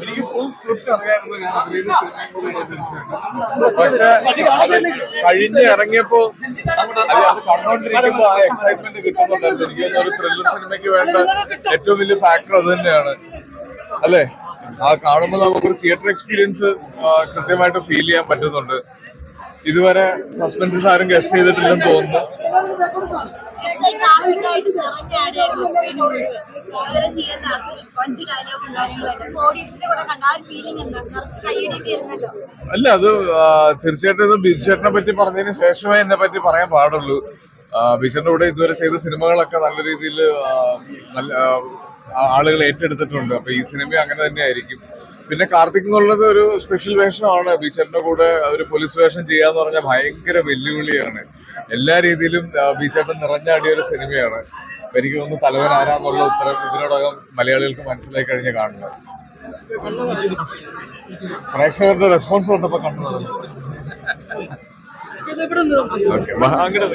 എനിക്ക് full script അറിയായിരുന്നു, ഞാൻ അഭിനയിച്ച സിനിമയും കൂടി ഞാൻ തീർച്ചയായിട്ടും. പക്ഷെ അത് കഴിഞ്ഞ് ഇറങ്ങിയപ്പോ അത് കണ്ടോണ്ടിരിക്കുമ്പോ ആ എക്സൈറ്റ്മെന്റ് കിട്ടുന്നുണ്ടായിരുന്നു. എനിക്ക് തോന്നുന്നു ഒരു ത്രില്ലർ സിനിമയ്ക്ക് വേണ്ട ഏറ്റവും വലിയ ഫാക്ടർ അത് തന്നെയാണ് അല്ലേ. ആ കാണുമ്പോൾ നമുക്കൊരു തിയേറ്റർ എക്സ്പീരിയൻസ് കൃത്യമായിട്ട് ഫീൽ ചെയ്യാൻ പറ്റുന്നുണ്ട്. ഇതുവരെ സസ്പെൻസസ് ആരും ഗസ് ചെയ്തിട്ടില്ലെന്ന് തോന്നുന്നു. അല്ല, അത് തീർച്ചയായിട്ടും ഇത് ബിജുചേട്ടനെ പറ്റി പറഞ്ഞതിന് ശേഷമേ എന്നെ പറ്റി പറയാൻ പാടുള്ളൂ. ബിജുചേട്ടന്റെ കൂടെ ഇതുവരെ ചെയ്ത സിനിമകളൊക്കെ നല്ല രീതിയിൽ ആളുകൾ ഏറ്റെടുത്തിട്ടുണ്ട്. അപ്പൊ ഈ സിനിമ അങ്ങനെ തന്നെ ആയിരിക്കും. പിന്നെ കാർത്തിക് എന്നുള്ളത് ഒരു സ്പെഷ്യൽ വേഷമാണ്. ബീച്ചറിന്റെ കൂടെ ഒരു പോലീസ് വേഷം ചെയ്യാന്ന് പറഞ്ഞാൽ ഭയങ്കര വെല്ലുവിളിയാണ്. എല്ലാ രീതിയിലും ബീച്ചേട്ടൻ നിറഞ്ഞാടിയ ഒരു സിനിമയാണ്. എനിക്ക് തോന്നുന്നു തലവൻ ആരാന്നുള്ള ഉത്തരം ഇതിനോടകം മലയാളികൾക്ക് മനസ്സിലായി കഴിഞ്ഞ് കാണുന്നത്. പ്രേക്ഷകരുടെ റെസ്പോൺസ് കണ്ടപ്പോ കണ്ടു പറഞ്ഞു. ഓക്കെ, അങ്ങനെ